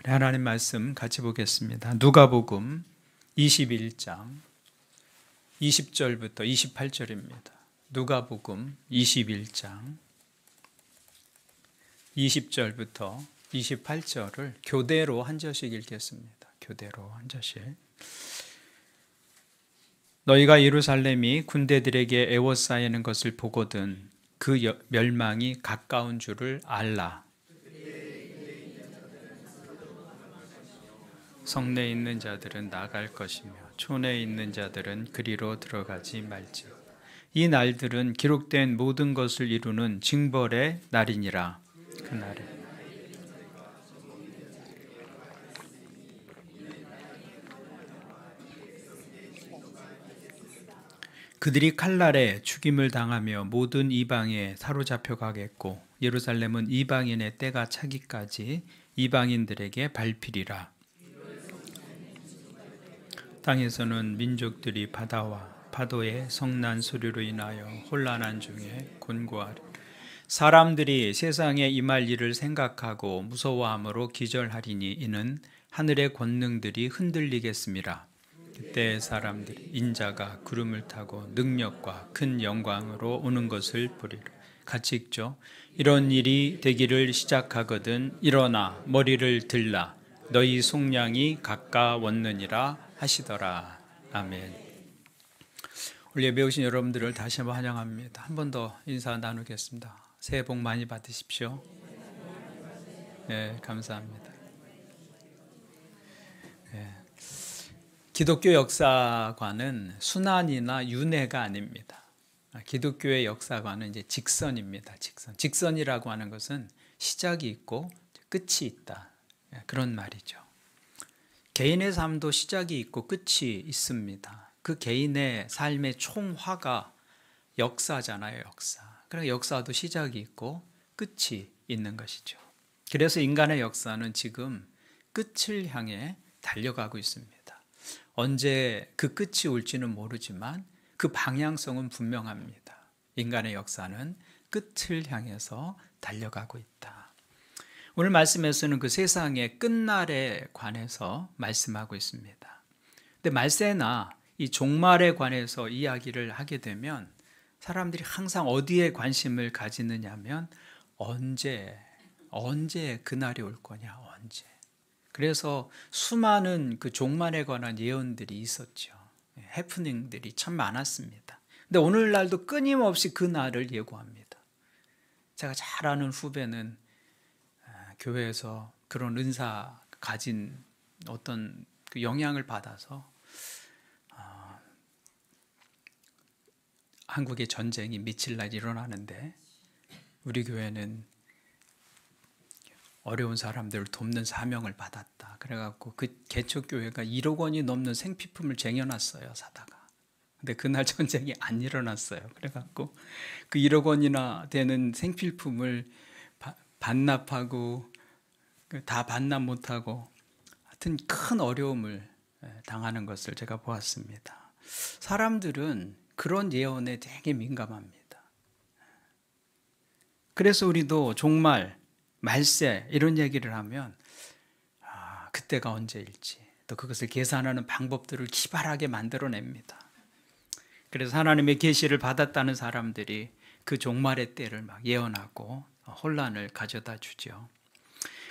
하나님 말씀 같이 보겠습니다. 누가복음 21장 20절부터 28절입니다. 누가복음 21장 20절부터 28절을 교대로 한 절씩 읽겠습니다. 교대로 한 절씩. 너희가 예루살렘이 군대들에게 에워싸이는 것을 보거든 그 멸망이 가까운 줄을 알라. 성내에 있는 자들은 나갈 것이며 촌에 있는 자들은 그리로 들어가지 말지. 이 날들은 기록된 모든 것을 이루는 징벌의 날이니라. 그날에 그들이 칼날에 죽임을 당하며 모든 이방에 사로잡혀 가겠고 예루살렘은 이방인의 때가 차기까지 이방인들에게 밟히리라. 땅에서는 민족들이 바다와 파도의 성난 소리로 인하여 혼란한 중에 곤고하리. 사람들이 세상에 임할 일을 생각하고 무서워함으로 기절하리니 이는 하늘의 권능들이 흔들리겠습니다. 그때 사람들이 인자가 구름을 타고 능력과 큰 영광으로 오는 것을 보리라. 같이 읽죠. 이런 일이 되기를 시작하거든 일어나 머리를 들라. 너희 속량이 가까웠느니라 하시더라. 아멘. 오늘 예배 오신 여러분들을 다시 한번 환영합니다. 한 번 더 인사 나누겠습니다. 새해 복 많이 받으십시오. 네, 감사합니다. 네. 기독교 역사관은 순환이나 윤회가 아닙니다. 기독교의 역사관은 이제 직선입니다. 직선이라고 하는 것은 시작이 있고 끝이 있다. 그런 말이죠. 개인의 삶도 시작이 있고 끝이 있습니다. 그 개인의 삶의 총화가 역사잖아요, 역사. 그러니까 역사도 시작이 있고 끝이 있는 것이죠. 그래서 인간의 역사는 지금 끝을 향해 달려가고 있습니다. 언제 그 끝이 올지는 모르지만 그 방향성은 분명합니다. 인간의 역사는 끝을 향해서 달려가고 있다. 오늘 말씀에서는 그 세상의 끝날에 관해서 말씀하고 있습니다. 근데 말세나 이 종말에 관해서 이야기를 하게 되면 사람들이 항상 어디에 관심을 가지느냐 하면 언제 그날이 올 거냐, 언제. 그래서 수많은 그 종말에 관한 예언들이 있었죠. 해프닝들이 참 많았습니다. 근데 오늘날도 끊임없이 그 날을 예고합니다. 제가 잘 아는 후배는 교회에서 그런 은사 가진 어떤 그 영향을 받아서 한국의 전쟁이 미칠 날 일어나는데 우리 교회는 어려운 사람들을 돕는 사명을 받았다. 그래갖고 그 개척교회가 1억 원이 넘는 생필품을 쟁여놨어요, 사다가. 근데 그날 전쟁이 안 일어났어요. 그래갖고 그 1억 원이나 되는 생필품을 반납하고 다 반납 못하고 하여튼 큰 어려움을 당하는 것을 제가 보았습니다. 사람들은 그런 예언에 되게 민감합니다. 그래서 우리도 종말, 말세 이런 얘기를 하면 그때가 언제일지 또 그것을 계산하는 방법들을 기발하게 만들어냅니다. 그래서 하나님의 계시를 받았다는 사람들이 그 종말의 때를 막 예언하고 혼란을 가져다 주죠.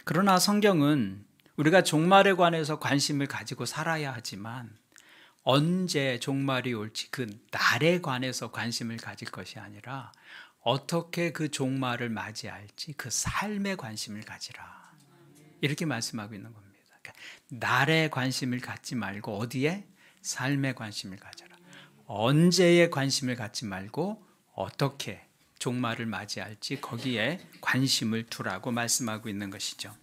그러나 성경은 우리가 종말에 관해서 관심을 가지고 살아야 하지만 언제 종말이 올지 그 날에 관해서 관심을 가질 것이 아니라 어떻게 그 종말을 맞이할지 그 삶에 관심을 가지라. 이렇게 말씀하고 있는 겁니다. 그러니까 날에 관심을 갖지 말고 어디에? 삶에 관심을 가져라. 언제에 관심을 갖지 말고 어떻게 종말을 맞이할지 거기에 관심을 두라고 말씀하고 있는 것이죠.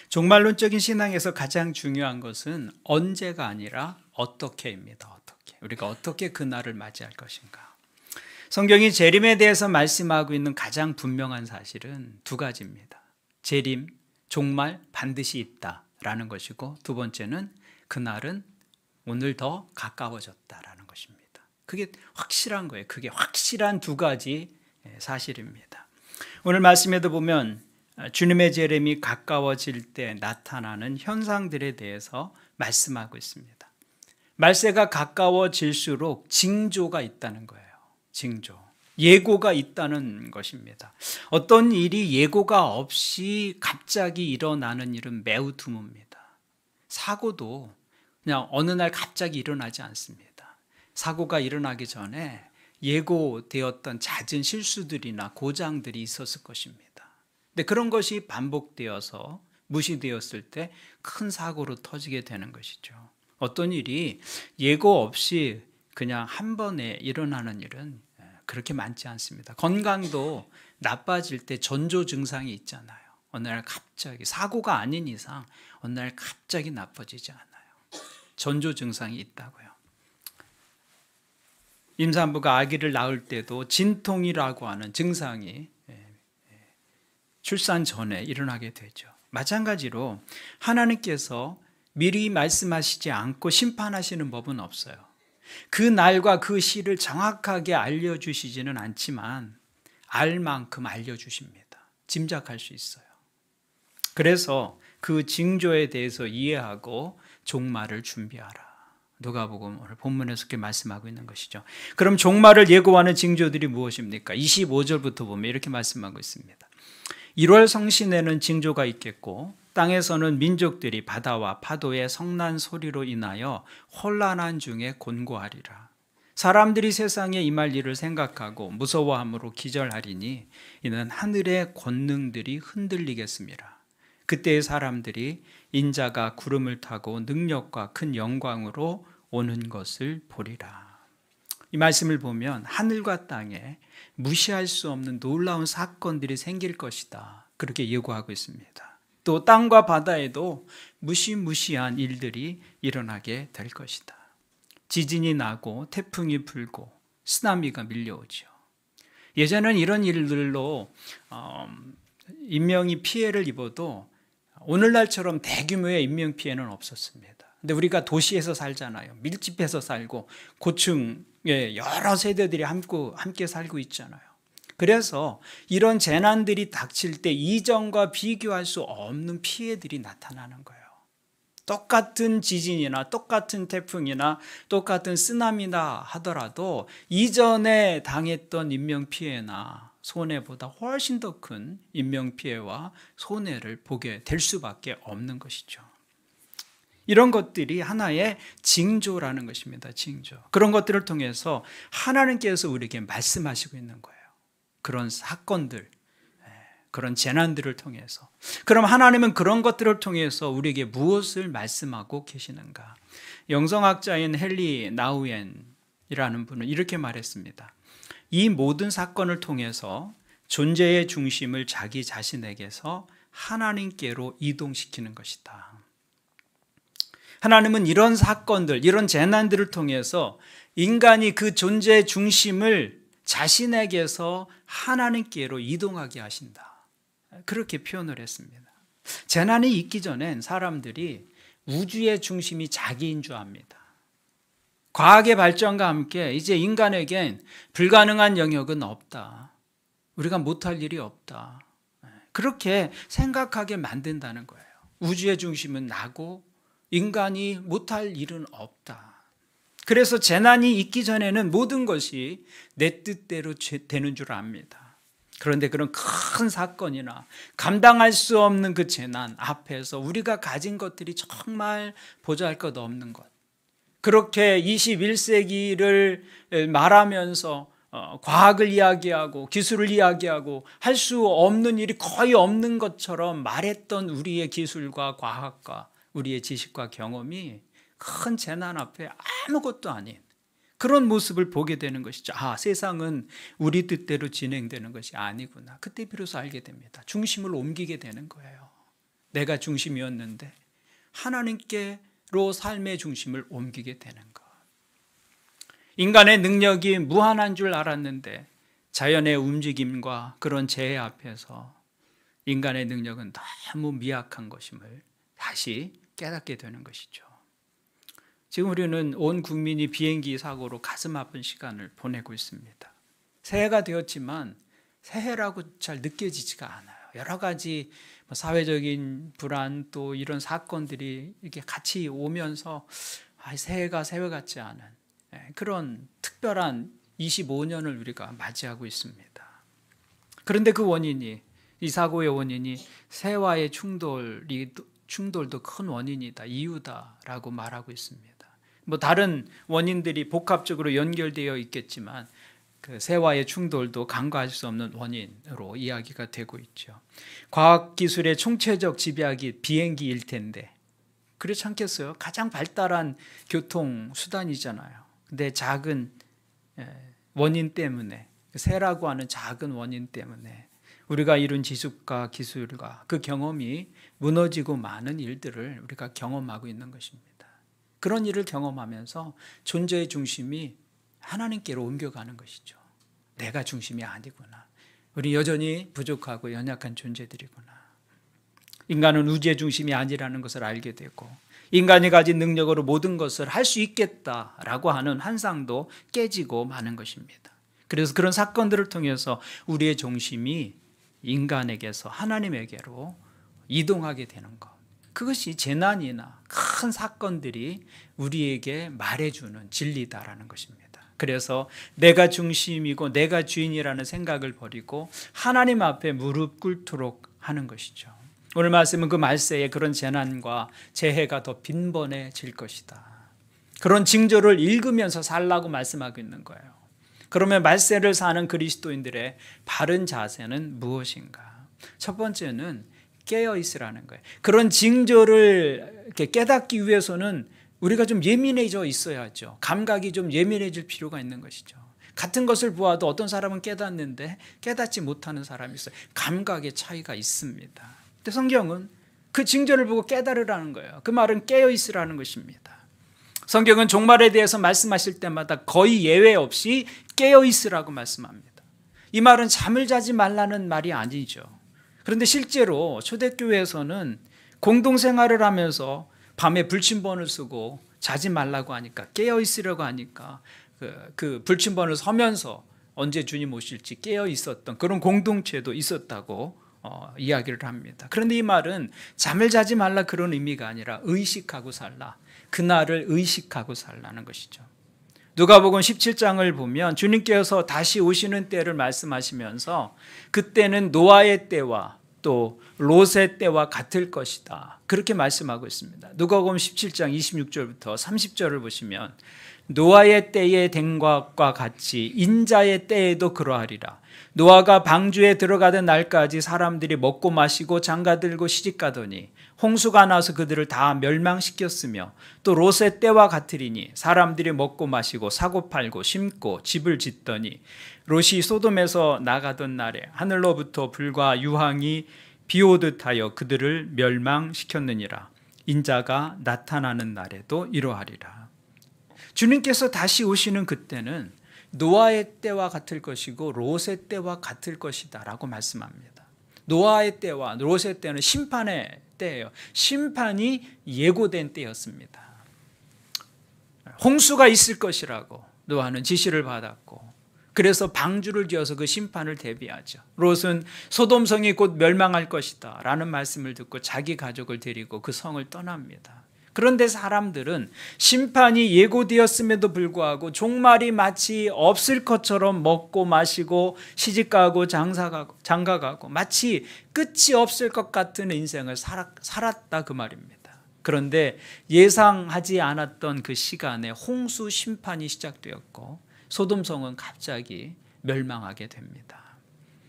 종말론적인 신앙에서 가장 중요한 것은 언제가 아니라 어떻게입니다. 어떻게. 우리가 어떻게 그 날을 맞이할 것인가. 성경이 재림에 대해서 말씀하고 있는 가장 분명한 사실은 두 가지입니다. 재림, 종말 반드시 있다라는 것이고 두 번째는 그날은 오늘 더 가까워졌다라는 것입니다. 그게 확실한 거예요. 그게 확실한 두 가지 사실입니다. 오늘 말씀에도 보면 주님의 재림이 가까워질 때 나타나는 현상들에 대해서 말씀하고 있습니다. 말세가 가까워질수록 징조가 있다는 거예요. 징조. 예고가 있다는 것입니다. 어떤 일이 예고가 없이 갑자기 일어나는 일은 매우 드뭅니다. 사고도 그냥 어느 날 갑자기 일어나지 않습니다. 사고가 일어나기 전에 예고되었던 잦은 실수들이나 고장들이 있었을 것입니다. 근데 그런 것이 반복되어서 무시되었을 때 큰 사고로 터지게 되는 것이죠. 어떤 일이 예고 없이 그냥 한 번에 일어나는 일은 그렇게 많지 않습니다. 건강도 나빠질 때 전조 증상이 있잖아요. 어느 날 갑자기 사고가 아닌 이상 어느 날 갑자기 나빠지지 않아요. 전조 증상이 있다고요. 임산부가 아기를 낳을 때도 진통이라고 하는 증상이 출산 전에 일어나게 되죠. 마찬가지로 하나님께서 미리 말씀하시지 않고 심판하시는 법은 없어요. 그 날과 그 시를 정확하게 알려주시지는 않지만 알 만큼 알려주십니다. 짐작할 수 있어요. 그래서 그 징조에 대해서 이해하고 종말을 준비하라. 누가복음 오늘 본문에서 그렇게 말씀하고 있는 것이죠. 그럼 종말을 예고하는 징조들이 무엇입니까? 25절부터 보면 이렇게 말씀하고 있습니다. 1월 성신에는 징조가 있겠고 땅에서는 민족들이 바다와 파도의 성난 소리로 인하여 혼란한 중에 곤고하리라. 사람들이 세상에 임할 일을 생각하고 무서워함으로 기절하리니 이는 하늘의 권능들이 흔들리겠습니다. 그때의 사람들이 인자가 구름을 타고 능력과 큰 영광으로 오는 것을 보리라. 이 말씀을 보면 하늘과 땅에 무시할 수 없는 놀라운 사건들이 생길 것이다. 그렇게 예고하고 있습니다. 또 땅과 바다에도 무시무시한 일들이 일어나게 될 것이다. 지진이 나고 태풍이 불고 쓰나미가 밀려오죠. 예전에는 이런 일들로 인명이 피해를 입어도 오늘날처럼 대규모의 인명피해는 없었습니다. 근데 우리가 도시에서 살잖아요. 밀집해서 살고 고층에 여러 세대들이 함께 살고 있잖아요. 그래서 이런 재난들이 닥칠 때 이전과 비교할 수 없는 피해들이 나타나는 거예요. 똑같은 지진이나 똑같은 태풍이나 똑같은 쓰나미나 하더라도 이전에 당했던 인명피해나 손해보다 훨씬 더 큰 인명피해와 손해를 보게 될 수밖에 없는 것이죠. 이런 것들이 하나의 징조라는 것입니다. 징조. 그런 것들을 통해서 하나님께서 우리에게 말씀하시고 있는 거예요. 그런 사건들, 그런 재난들을 통해서. 그럼 하나님은 그런 것들을 통해서 우리에게 무엇을 말씀하고 계시는가? 영성학자인 헨리 나우엔이라는 분은 이렇게 말했습니다. 이 모든 사건을 통해서 존재의 중심을 자기 자신에게서 하나님께로 이동시키는 것이다. 하나님은 이런 사건들, 이런 재난들을 통해서 인간이 그 존재의 중심을 자신에게서 하나님께로 이동하게 하신다. 그렇게 표현을 했습니다. 재난이 있기 전엔 사람들이 우주의 중심이 자기인 줄 압니다. 과학의 발전과 함께 이제 인간에겐 불가능한 영역은 없다. 우리가 못할 일이 없다. 그렇게 생각하게 만든다는 거예요. 우주의 중심은 나고 인간이 못할 일은 없다. 그래서 재난이 있기 전에는 모든 것이 내 뜻대로 되는 줄 압니다. 그런데 그런 큰 사건이나 감당할 수 없는 그 재난 앞에서 우리가 가진 것들이 정말 보잘것없는 것, 그렇게 21세기를 말하면서 과학을 이야기하고 기술을 이야기하고 할 수 없는 일이 거의 없는 것처럼 말했던 우리의 기술과 과학과 우리의 지식과 경험이 큰 재난 앞에 아무것도 아닌 그런 모습을 보게 되는 것이죠. 아, 세상은 우리 뜻대로 진행되는 것이 아니구나. 그때 비로소 알게 됩니다. 중심을 옮기게 되는 거예요. 내가 중심이었는데 하나님께로 삶의 중심을 옮기게 되는 것. 인간의 능력이 무한한 줄 알았는데 자연의 움직임과 그런 재해 앞에서 인간의 능력은 너무 미약한 것임을 다시 깨닫게 되는 것이죠. 지금 우리는 온 국민이 비행기 사고로 가슴 아픈 시간을 보내고 있습니다. 새해가 되었지만 새해라고 잘 느껴지지가 않아요. 여러 가지 사회적인 불안 또 이런 사건들이 이렇게 같이 오면서 새해가 새해 같지 않은 그런 특별한 25년을 우리가 맞이하고 있습니다. 그런데 그 원인이, 이 사고의 원인이 새와의 충돌도 큰 원인이다, 이유다라고 말하고 있습니다. 다른 원인들이 복합적으로 연결되어 있겠지만 그 새와의 충돌도 간과할 수 없는 원인으로 이야기가 되고 있죠. 과학기술의 총체적 집약이 비행기일 텐데 그렇지 않겠어요? 가장 발달한 교통수단이잖아요. 근데 작은 원인 때문에, 새라고 하는 작은 원인 때문에 우리가 이룬 지식과 기술과 그 경험이 무너지고 많은 일들을 우리가 경험하고 있는 것입니다. 그런 일을 경험하면서 존재의 중심이 하나님께로 옮겨가는 것이죠. 내가 중심이 아니구나. 우리 여전히 부족하고 연약한 존재들이구나. 인간은 우주의 중심이 아니라는 것을 알게 되고 인간이 가진 능력으로 모든 것을 할 수 있겠다라고 하는 환상도 깨지고 마는 것입니다. 그래서 그런 사건들을 통해서 우리의 중심이 인간에게서 하나님에게로 이동하게 되는 것. 그것이 재난이나 큰 사건들이 우리에게 말해주는 진리다라는 것입니다. 그래서 내가 중심이고 내가 주인이라는 생각을 버리고 하나님 앞에 무릎 꿇도록 하는 것이죠. 오늘 말씀은 그 말세에 그런 재난과 재해가 더 빈번해질 것이다. 그런 징조를 읽으면서 살라고 말씀하고 있는 거예요. 그러면 말세를 사는 그리스도인들의 바른 자세는 무엇인가? 첫 번째는 깨어 있으라는 거예요. 그런 징조를 이렇게 깨닫기 위해서는 우리가 좀 예민해져 있어야죠. 감각이 좀 예민해질 필요가 있는 것이죠. 같은 것을 보아도 어떤 사람은 깨닫는데 깨닫지 못하는 사람이 있어요. 감각의 차이가 있습니다. 근데 성경은 그 징조를 보고 깨달으라는 거예요. 그 말은 깨어 있으라는 것입니다. 성경은 종말에 대해서 말씀하실 때마다 거의 예외 없이 깨어 있으라고 말씀합니다. 이 말은 잠을 자지 말라는 말이 아니죠. 그런데 실제로 초대교회에서는 공동생활을 하면서 밤에 불침번을 쓰고 자지 말라고 하니까, 깨어 있으려고 하니까 그 불침번을 서면서 언제 주님 오실지 깨어 있었던 그런 공동체도 있었다고 이야기를 합니다. 그런데 이 말은 잠을 자지 말라 그런 의미가 아니라 의식하고 살라, 그날을 의식하고 살라는 것이죠. 누가복음 17장을 보면 주님께서 다시 오시는 때를 말씀하시면서 그때는 노아의 때와 또 롯의 때와 같을 것이다, 그렇게 말씀하고 있습니다. 누가복음 17장 26절부터 30절을 보시면 노아의 때에 된 것과 같이 인자의 때에도 그러하리라. 노아가 방주에 들어가던 날까지 사람들이 먹고 마시고 장가들고 시집가더니 홍수가 나서 그들을 다 멸망시켰으며 또 롯의 때와 같으리니 사람들이 먹고 마시고 사고 팔고 심고 집을 짓더니 롯이 소돔에서 나가던 날에 하늘로부터 불과 유황이 비오듯 하여 그들을 멸망시켰느니라. 인자가 나타나는 날에도 이러하리라. 주님께서 다시 오시는 그때는 노아의 때와 같을 것이고 롯의 때와 같을 것이다 라고 말씀합니다. 노아의 때와 롯의 때는 심판의 때예요. 심판이 예고된 때였습니다. 홍수가 있을 것이라고 노아는 지시를 받았고, 그래서 방주를 지어서 그 심판을 대비하죠. 롯은 소돔성이 곧 멸망할 것이다 라는 말씀을 듣고 자기 가족을 데리고 그 성을 떠납니다. 그런데 사람들은 심판이 예고되었음에도 불구하고 종말이 마치 없을 것처럼 먹고 마시고 시집가고 장가가고 마치 끝이 없을 것 같은 인생을 살았다 그 말입니다. 그런데 예상하지 않았던 그 시간에 홍수 심판이 시작되었고 소돔성은 갑자기 멸망하게 됩니다.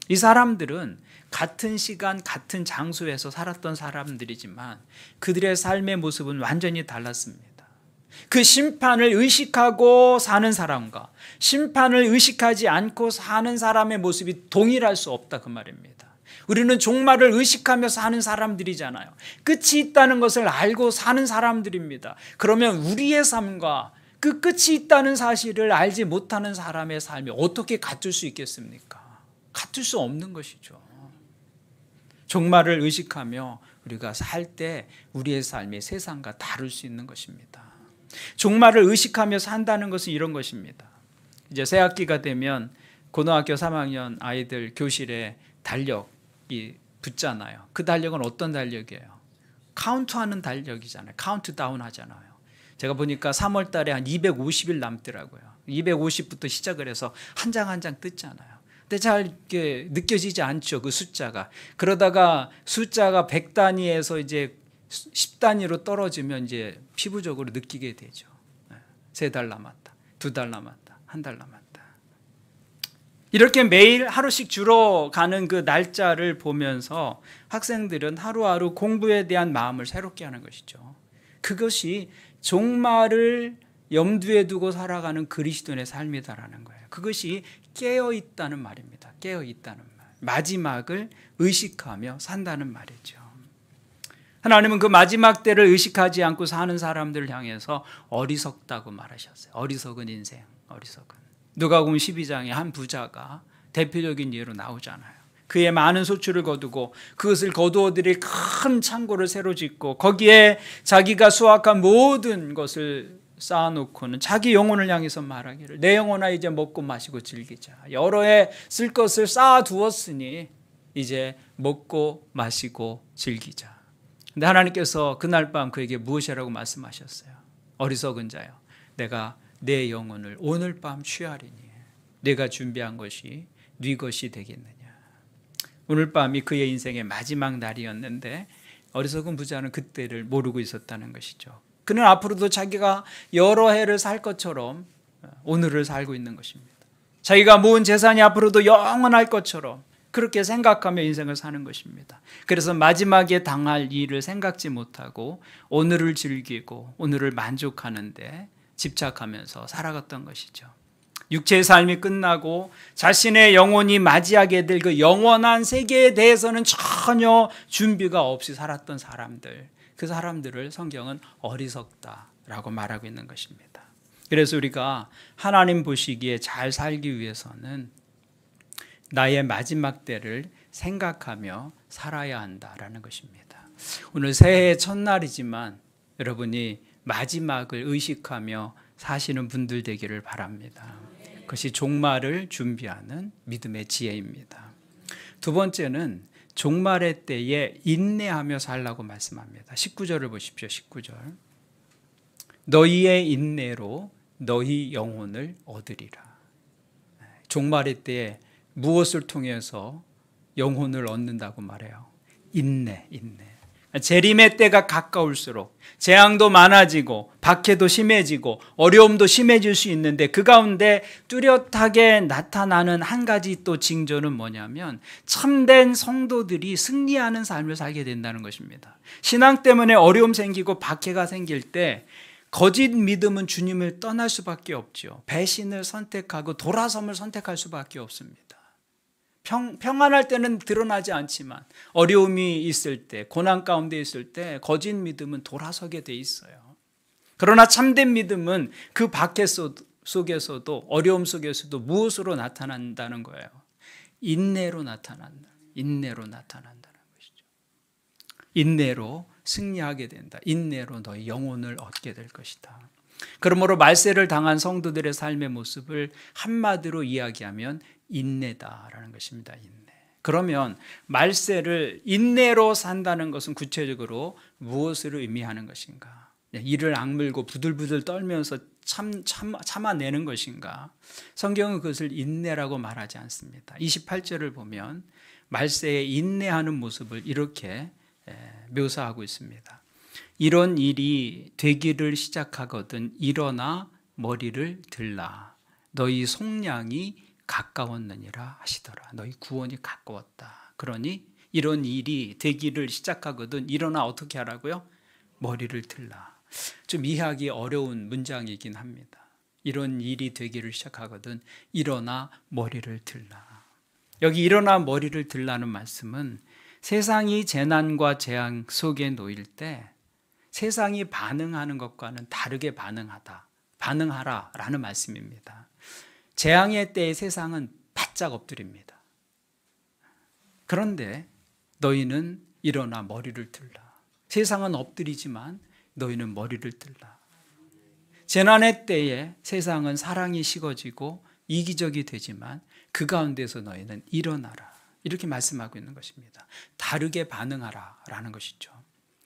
이 사람들은 같은 시간 같은 장소에서 살았던 사람들이지만 그들의 삶의 모습은 완전히 달랐습니다. 그 심판을 의식하고 사는 사람과 심판을 의식하지 않고 사는 사람의 모습이 동일할 수 없다 그 말입니다. 우리는 종말을 의식하며 사는 사람들이잖아요. 끝이 있다는 것을 알고 사는 사람들입니다. 그러면 우리의 삶과 그 끝이 있다는 사실을 알지 못하는 사람의 삶이 어떻게 같을 수 있겠습니까? 같을 수 없는 것이죠. 종말을 의식하며 우리가 살 때 우리의 삶이 세상과 다를 수 있는 것입니다. 종말을 의식하며 산다는 것은 이런 것입니다. 이제 새학기가 되면 고등학교 3학년 아이들 교실에 달력이 붙잖아요. 그 달력은 어떤 달력이에요? 카운트하는 달력이잖아요. 카운트다운 하잖아요. 제가 보니까 3월 달에 한 250일 남더라고요. 250부터 시작을 해서 한 장 한 장 뜯잖아요. 근데 잘 이렇게 느껴지지 않죠, 그 숫자가. 그러다가 숫자가 100단위에서 이제 10단위로 떨어지면 이제 피부적으로 느끼게 되죠. 3달 남았다, 2달 남았다, 1달 남았다. 이렇게 매일 하루씩 줄어가는 그 날짜를 보면서 학생들은 하루하루 공부에 대한 마음을 새롭게 하는 것이죠. 그것이 종말을 염두에 두고 살아가는 그리스도인의 삶이다라는 거예요. 그것이 깨어있다는 말입니다. 깨어있다는 말. 마지막을 의식하며 산다는 말이죠. 하나님은 그 마지막 때를 의식하지 않고 사는 사람들을 향해서 어리석다고 말하셨어요. 어리석은 인생, 어리석은. 누가복음 12장에 한 부자가 대표적인 예로 나오잖아요. 그의 많은 소출을 거두고 그것을 거두어들일 큰 창고를 새로 짓고 거기에 자기가 수확한 모든 것을 쌓아놓고는 자기 영혼을 향해서 말하기를 내 영혼아 이제 먹고 마시고 즐기자. 여러 해 쓸 것을 쌓아두었으니 이제 먹고 마시고 즐기자. 근데 하나님께서 그날 밤 그에게 무엇이라고 말씀하셨어요? 어리석은 자여, 내가 내 영혼을 오늘 밤 취하리니 내가 준비한 것이 네 것이 되겠느냐. 오늘 밤이 그의 인생의 마지막 날이었는데 어리석은 부자는 그때를 모르고 있었다는 것이죠. 그는 앞으로도 자기가 여러 해를 살 것처럼 오늘을 살고 있는 것입니다. 자기가 모은 재산이 앞으로도 영원할 것처럼 그렇게 생각하며 인생을 사는 것입니다. 그래서 마지막에 당할 일을 생각지 못하고 오늘을 즐기고 오늘을 만족하는데 집착하면서 살아갔던 것이죠. 육체의 삶이 끝나고 자신의 영혼이 맞이하게 될 그 영원한 세계에 대해서는 전혀 준비가 없이 살았던 사람들, 그 사람들을 성경은 어리석다라고 말하고 있는 것입니다. 그래서 우리가 하나님 보시기에 잘 살기 위해서는 나의 마지막 때를 생각하며 살아야 한다라는 것입니다. 오늘 새해의 첫날이지만 여러분이 마지막을 의식하며 사시는 분들 되기를 바랍니다. 그것이 종말을 준비하는 믿음의 지혜입니다. 두 번째는 종말의 때에 인내하며 살라고 말씀합니다. 19절을 보십시오. 19절. 너희의 인내로 너희 영혼을 얻으리라. 종말의 때에 무엇을 통해서 영혼을 얻는다고 말해요? 인내. 재림의 때가 가까울수록 재앙도 많아지고 박해도 심해지고 어려움도 심해질 수 있는데 그 가운데 뚜렷하게 나타나는 한 가지 또 징조는 뭐냐면 참된 성도들이 승리하는 삶을 살게 된다는 것입니다. 신앙 때문에 어려움 생기고 박해가 생길 때 거짓 믿음은 주님을 떠날 수밖에 없죠. 배신을 선택하고 돌아섬을 선택할 수밖에 없습니다. 평안할 때는 드러나지 않지만 어려움이 있을 때, 고난 가운데 있을 때 거짓 믿음은 돌아서게 돼 있어요. 그러나 참된 믿음은 그 박해 속에서도 어려움 속에서도 무엇으로 나타난다는 거예요? 인내로 나타난다는 것이죠. 인내로 승리하게 된다. 인내로 너희 영혼을 얻게 될 것이다. 그러므로 말세를 당한 성도들의 삶의 모습을 한마디로 이야기하면 인내다라는 것입니다. 인내. 그러면 말세를 인내로 산다는 것은 구체적으로 무엇을 의미하는 것인가? 이를 악물고 부들부들 떨면서 참아내는 것인가? 성경은 그것을 인내라고 말하지 않습니다. 28절을 보면 말세에 인내하는 모습을 이렇게 묘사하고 있습니다. 이런 일이 되기를 시작하거든 일어나 머리를 들라. 너희 속량이 가까웠느니라 하시더라. 너희 구원이 가까웠다. 그러니 이런 일이 되기를 시작하거든 일어나 어떻게 하라고요? 머리를 들라. 좀 이해하기 어려운 문장이긴 합니다. 이런 일이 되기를 시작하거든 일어나 머리를 들라. 여기 일어나 머리를 들라는 말씀은 세상이 재난과 재앙 속에 놓일 때 세상이 반응하는 것과는 다르게 반응하라라는 말씀입니다. 재앙의 때의 세상은 바짝 엎드립니다. 그런데 너희는 일어나 머리를 들라. 세상은 엎드리지만 너희는 머리를 들라. 재난의 때에 세상은 사랑이 식어지고 이기적이 되지만 그 가운데서 너희는 일어나라. 이렇게 말씀하고 있는 것입니다. 다르게 반응하라라는 것이죠.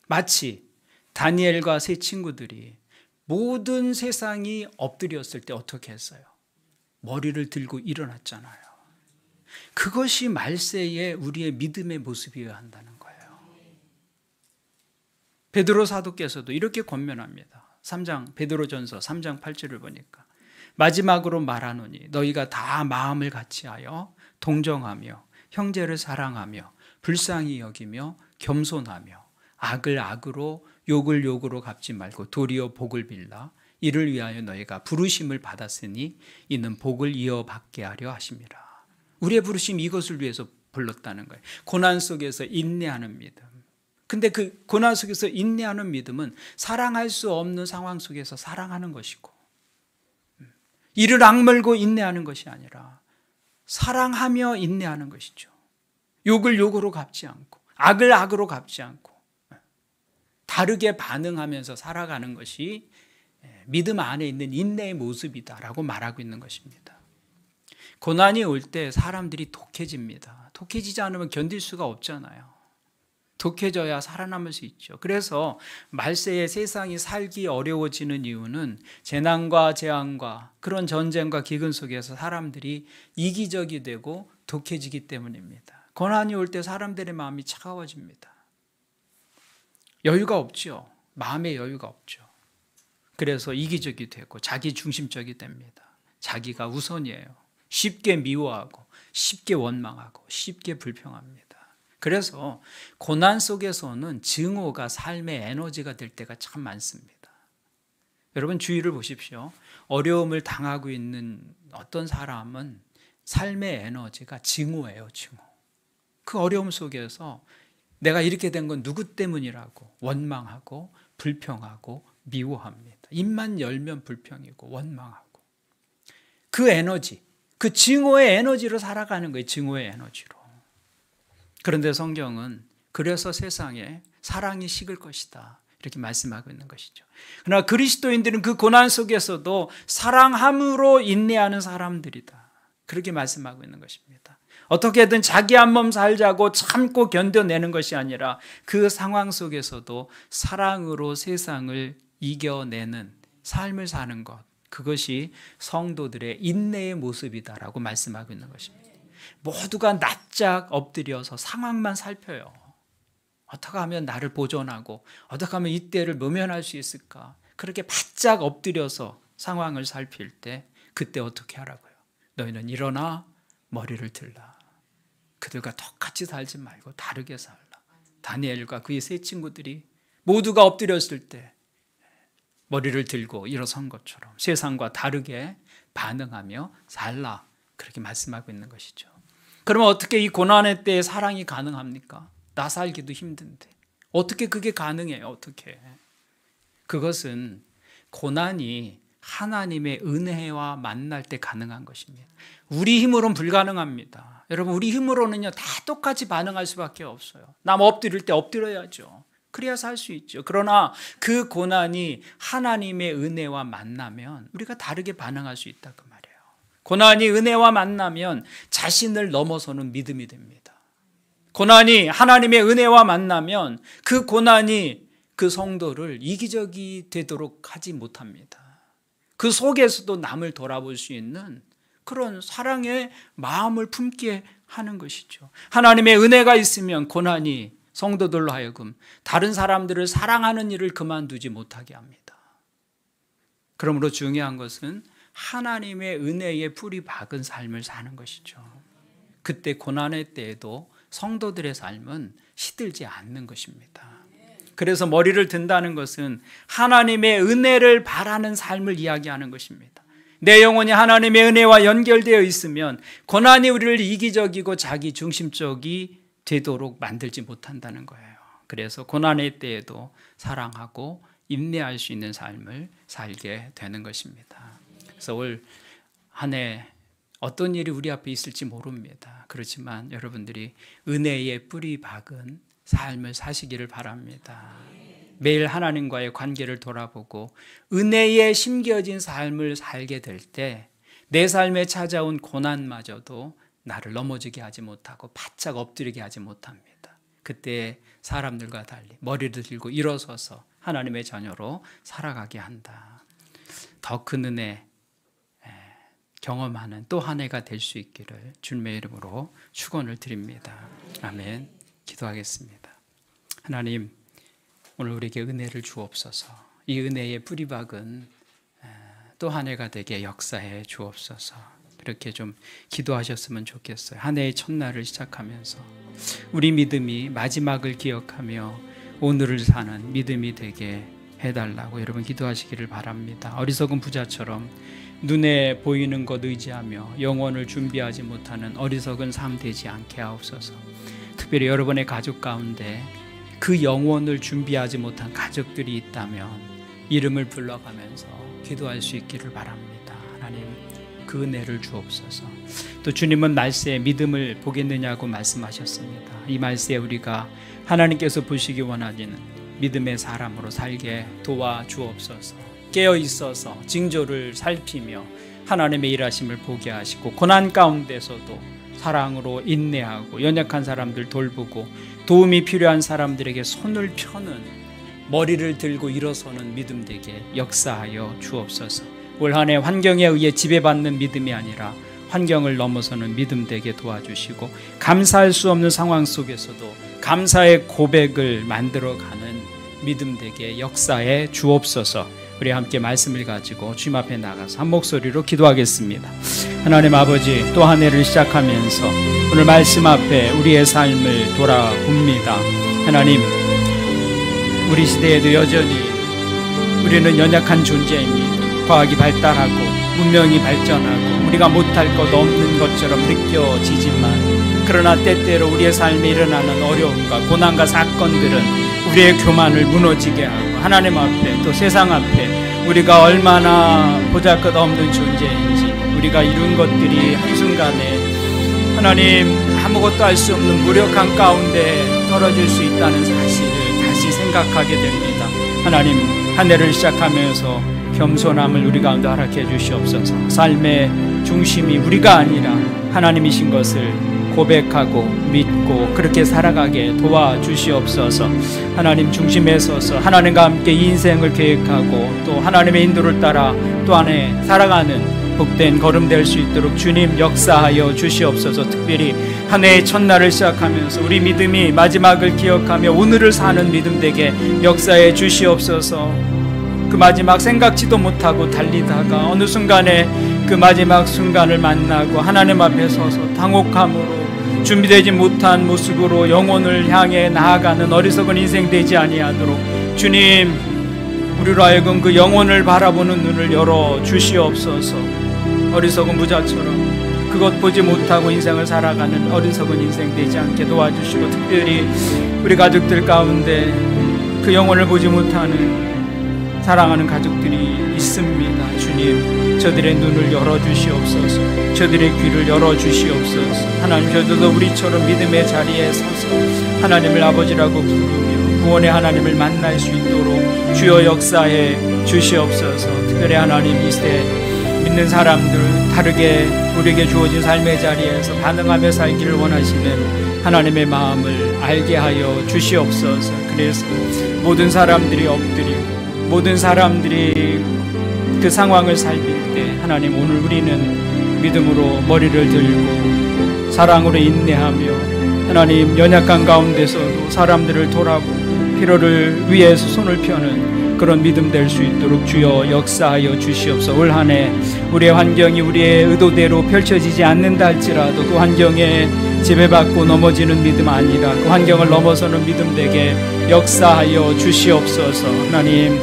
마치 다니엘과 세 친구들이 모든 세상이 엎드렸을 때 어떻게 했어요? 머리를 들고 일어났잖아요. 그것이 말세의 우리의 믿음의 모습이어야 한다는 거예요. 베드로 사도께서도 이렇게 권면합니다. 베드로전서 3장 8절을 보니까 마지막으로 말하노니 너희가 다 마음을 같이하여 동정하며 형제를 사랑하며 불쌍히 여기며 겸손하며 악을 악으로 욕을 욕으로 갚지 말고 도리어 복을 빌라. 이를 위하여 너희가 부르심을 받았으니 이는 복을 이어받게 하려 하심이라. 우리의 부르심이 이것을 위해서 불렀다는 거예요. 고난 속에서 인내하는 믿음. 근데 그 고난 속에서 인내하는 믿음은 사랑할 수 없는 상황 속에서 사랑하는 것이고, 이를 악물고 인내하는 것이 아니라 사랑하며 인내하는 것이죠. 욕을 욕으로 갚지 않고 악을 악으로 갚지 않고 다르게 반응하면서 살아가는 것이 믿음 안에 있는 인내의 모습이다라고 말하고 있는 것입니다. 고난이 올 때 사람들이 독해집니다. 독해지지 않으면 견딜 수가 없잖아요. 독해져야 살아남을 수 있죠. 그래서 말세의 세상이 살기 어려워지는 이유는 재난과 재앙과 그런 전쟁과 기근 속에서 사람들이 이기적이 되고 독해지기 때문입니다. 고난이 올 때 사람들의 마음이 차가워집니다. 여유가 없죠. 마음의 여유가 없죠. 그래서 이기적이 되고 자기 중심적이 됩니다. 자기가 우선이에요. 쉽게 미워하고 쉽게 원망하고 쉽게 불평합니다. 그래서 고난 속에서는 증오가 삶의 에너지가 될 때가 참 많습니다. 여러분 주위를 보십시오. 어려움을 당하고 있는 어떤 사람은 삶의 에너지가 증오예요. 증오. 그 어려움 속에서 내가 이렇게 된 건 누구 때문이라고 원망하고 불평하고 미워합니다. 입만 열면 불평이고 원망하고. 그 에너지, 그 증오의 에너지로 살아가는 거예요. 증오의 에너지로. 그런데 성경은 그래서 세상에 사랑이 식을 것이다 이렇게 말씀하고 있는 것이죠. 그러나 그리스도인들은 그 고난 속에서도 사랑함으로 인내하는 사람들이다 그렇게 말씀하고 있는 것입니다. 어떻게든 자기 한 몸 살자고 참고 견뎌내는 것이 아니라 그 상황 속에서도 사랑으로 세상을 이겨내는 삶을 사는 것, 그것이 성도들의 인내의 모습이다라고 말씀하고 있는 것입니다. 모두가 납작 엎드려서 상황만 살펴요. 어떻게 하면 나를 보존하고 어떻게 하면 이때를 모면할 수 있을까? 그렇게 바짝 엎드려서 상황을 살필 때 그때 어떻게 하라고요? 너희는 일어나 머리를 들라. 그들과 똑같이 살지 말고 다르게 살라. 다니엘과 그의 세 친구들이 모두가 엎드렸을 때 머리를 들고 일어선 것처럼 세상과 다르게 반응하며 살라. 그렇게 말씀하고 있는 것이죠. 그러면 어떻게 이 고난의 때에 사랑이 가능합니까? 나 살기도 힘든데 어떻게 그게 가능해요? 어떻게? 그것은 고난이 하나님의 은혜와 만날 때 가능한 것입니다. 우리 힘으로는 불가능합니다. 여러분 우리 힘으로는요 다 똑같이 반응할 수밖에 없어요. 남 엎드릴 때 엎드려야죠. 그래야 살 수 있죠. 그러나 그 고난이 하나님의 은혜와 만나면 우리가 다르게 반응할 수 있다 그 말이에요. 고난이 은혜와 만나면 자신을 넘어서는 믿음이 됩니다. 고난이 하나님의 은혜와 만나면 그 고난이 그 성도를 이기적이 되도록 하지 못합니다. 그 속에서도 남을 돌아볼 수 있는 그런 사랑의 마음을 품게 하는 것이죠. 하나님의 은혜가 있으면 고난이 성도들로 하여금 다른 사람들을 사랑하는 일을 그만두지 못하게 합니다. 그러므로 중요한 것은 하나님의 은혜에 뿌리 박은 삶을 사는 것이죠. 그때 고난의 때에도 성도들의 삶은 시들지 않는 것입니다. 그래서 머리를 든다는 것은 하나님의 은혜를 바라는 삶을 이야기하는 것입니다. 내 영혼이 하나님의 은혜와 연결되어 있으면 고난이 우리를 이기적이고 자기 중심적이 되도록 만들지 못한다는 거예요. 그래서 고난의 때에도 사랑하고 인내할 수 있는 삶을 살게 되는 것입니다. 그래서 올 한 해 어떤 일이 우리 앞에 있을지 모릅니다. 그렇지만 여러분들이 은혜의 뿌리 박은 삶을 사시기를 바랍니다. 매일 하나님과의 관계를 돌아보고 은혜에 심겨진 삶을 살게 될 때 내 삶에 찾아온 고난마저도 나를 넘어지게 하지 못하고 바짝 엎드리게 하지 못합니다. 그때 사람들과 달리 머리를 들고 일어서서 하나님의 자녀로 살아가게 한다. 더 큰 은혜 경험하는 또 한 해가 될 수 있기를 주님의 이름으로 축원을 드립니다. 아멘. 기도하겠습니다. 하나님, 오늘 우리에게 은혜를 주옵소서. 이 은혜의 뿌리박은 또 한 해가 되게 역사해 주옵소서. 그렇게 좀 기도하셨으면 좋겠어요. 한 해의 첫날을 시작하면서 우리 믿음이 마지막을 기억하며 오늘을 사는 믿음이 되게 해달라고 여러분 기도하시기를 바랍니다. 어리석은 부자처럼 눈에 보이는 것 의지하며 영혼을 준비하지 못하는 어리석은 삶 되지 않게 하옵소서. 특별히 여러분의 가족 가운데 그 영혼을 준비하지 못한 가족들이 있다면 이름을 불러가면서 기도할 수 있기를 바랍니다. 하나님, 그 은혜를 주옵소서. 또 주님은 말세에 믿음을 보겠느냐고 말씀하셨습니다. 이 말세에 우리가 하나님께서 보시기 원하시는 믿음의 사람으로 살게 도와주옵소서. 깨어 있어서 징조를 살피며 하나님의 일하심을 보게 하시고 고난 가운데서도 사랑으로 인내하고 연약한 사람들 돌보고 도움이 필요한 사람들에게 손을 펴는 머리를 들고 일어서는 믿음 되게 역사하여 주옵소서. 올 한 해 환경에 의해 지배받는 믿음이 아니라 환경을 넘어서는 믿음 되게 도와주시고 감사할 수 없는 상황 속에서도 감사의 고백을 만들어가는 믿음 되게 역사해 주옵소서. 우리 함께 말씀을 가지고 주님 앞에 나가서 한 목소리로 기도하겠습니다. 하나님 아버지, 또 한 해를 시작하면서 오늘 말씀 앞에 우리의 삶을 돌아봅니다. 하나님, 우리 시대에도 여전히 우리는 연약한 존재입니다. 과학이 발달하고 문명이 발전하고 우리가 못할 것 없는 것처럼 느껴지지만 그러나 때때로 우리의 삶에 일어나는 어려움과 고난과 사건들은 우리의 교만을 무너지게 하고 하나님 앞에 또 세상 앞에 우리가 얼마나 보잘것없는 존재인지 우리가 이룬 것들이 한순간에 하나님 아무것도 할 수 없는 무력한 가운데 떨어질 수 있다는 사실을 다시 생각하게 됩니다. 하나님, 한 해를 시작하면서 겸손함을 우리 가운데 허락해 주시옵소서. 삶의 중심이 우리가 아니라 하나님이신 것을 고백하고 믿고 그렇게 살아가게 도와주시옵소서. 하나님 중심에 서서 하나님과 함께 이 인생을 계획하고 또 하나님의 인도를 따라 또 한 해 살아가는 복된 걸음 될 수 있도록 주님 역사하여 주시옵소서. 특별히 한 해의 첫날을 시작하면서 우리 믿음이 마지막을 기억하며 오늘을 사는 믿음 되게 역사해 주시옵소서. 그 마지막 생각지도 못하고 달리다가 어느 순간에 그 마지막 순간을 만나고 하나님 앞에 서서 당혹함으로 준비되지 못한 모습으로 영혼을 향해 나아가는 어리석은 인생 되지 아니하도록 주님, 우리로 하여금 그 영혼을 바라보는 눈을 열어 주시옵소서. 어리석은 부자처럼 그것 보지 못하고 인생을 살아가는 어리석은 인생 되지 않게 도와주시고 특별히 우리 가족들 가운데 그 영혼을 보지 못하는 사랑하는 가족들이 있습니다. 주님, 저들의 눈을 열어주시옵소서. 저들의 귀를 열어주시옵소서. 하나님, 저들도 우리처럼 믿음의 자리에 서서 하나님을 아버지라고 부르며 구원의 하나님을 만날 수 있도록 주여 역사해 주시옵소서. 특별히 하나님, 이 시대 믿는 사람들 다르게 우리에게 주어진 삶의 자리에서 반응하며 살기를 원하시는 하나님의 마음을 알게 하여 주시옵소서. 그래서 모든 사람들이 엎드리고 모든 사람들이 그 상황을 살필 때 하나님, 오늘 우리는 믿음으로 머리를 들고 사랑으로 인내하며 하나님 연약한 가운데서도 사람들을 돌아보고 필요를 위해서 손을 펴는 그런 믿음 될 수 있도록 주여 역사하여 주시옵소서. 올 한 해 우리의 환경이 우리의 의도대로 펼쳐지지 않는다 할지라도 그 환경에 지배받고 넘어지는 믿음 아니라 그 환경을 넘어서는 믿음 되게 역사하여 주시옵소서. 하나님,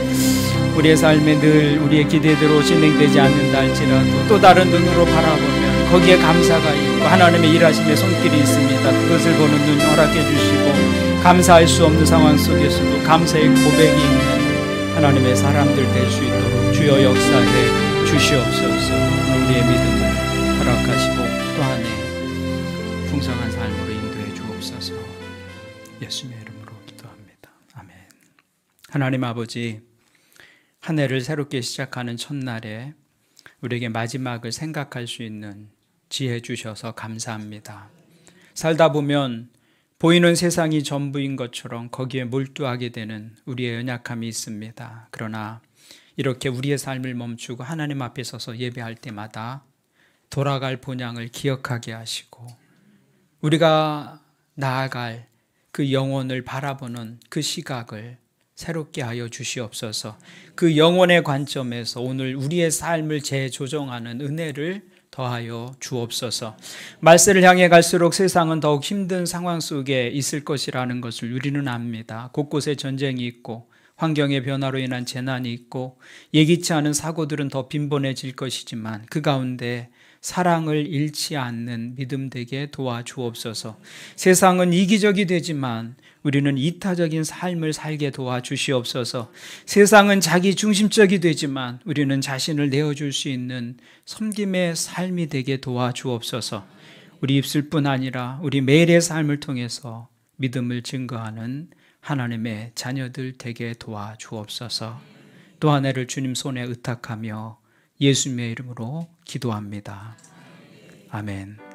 우리의 삶에 늘 우리의 기대대로 진행되지 않는다 할지라도 또 다른 눈으로 바라보면 거기에 감사가 있고 하나님의 일하심의 손길이 있습니다. 그것을 보는 눈 허락해 주시고 감사할 수 없는 상황 속에서도 감사의 고백이 있는 하나님의 사람들 될 수 있도록 주여 역사해 주시옵소서. 우리의 믿음을 허락하시고 또 한 해 풍성한 삶으로 인도해 주옵소서. 예수님의 이름으로 기도합니다. 아멘. 하나님 아버지, 한 해를 새롭게 시작하는 첫날에 우리에게 마지막을 생각할 수 있는 지혜 주셔서 감사합니다. 살다 보면 보이는 세상이 전부인 것처럼 거기에 몰두하게 되는 우리의 연약함이 있습니다. 그러나 이렇게 우리의 삶을 멈추고 하나님 앞에 서서 예배할 때마다 돌아갈 본향을 기억하게 하시고 우리가 나아갈 그 영혼을 바라보는 그 시각을 새롭게 하여 주시옵소서. 그 영혼의 관점에서 오늘 우리의 삶을 재조정하는 은혜를 더하여 주옵소서. 말세를 향해 갈수록 세상은 더욱 힘든 상황 속에 있을 것이라는 것을 우리는 압니다. 곳곳에 전쟁이 있고 환경의 변화로 인한 재난이 있고 예기치 않은 사고들은 더 빈번해질 것이지만 그 가운데 사랑을 잃지 않는 믿음 되게 도와주옵소서. 세상은 이기적이 되지만 우리는 이타적인 삶을 살게 도와주시옵소서. 세상은 자기 중심적이 되지만 우리는 자신을 내어줄 수 있는 섬김의 삶이 되게 도와주옵소서. 우리 입술뿐 아니라 우리 매일의 삶을 통해서 믿음을 증거하는 하나님의 자녀들 되게 도와주옵소서. 또 한 해를 주님 손에 의탁하며 예수님의 이름으로 기도합니다. 아멘.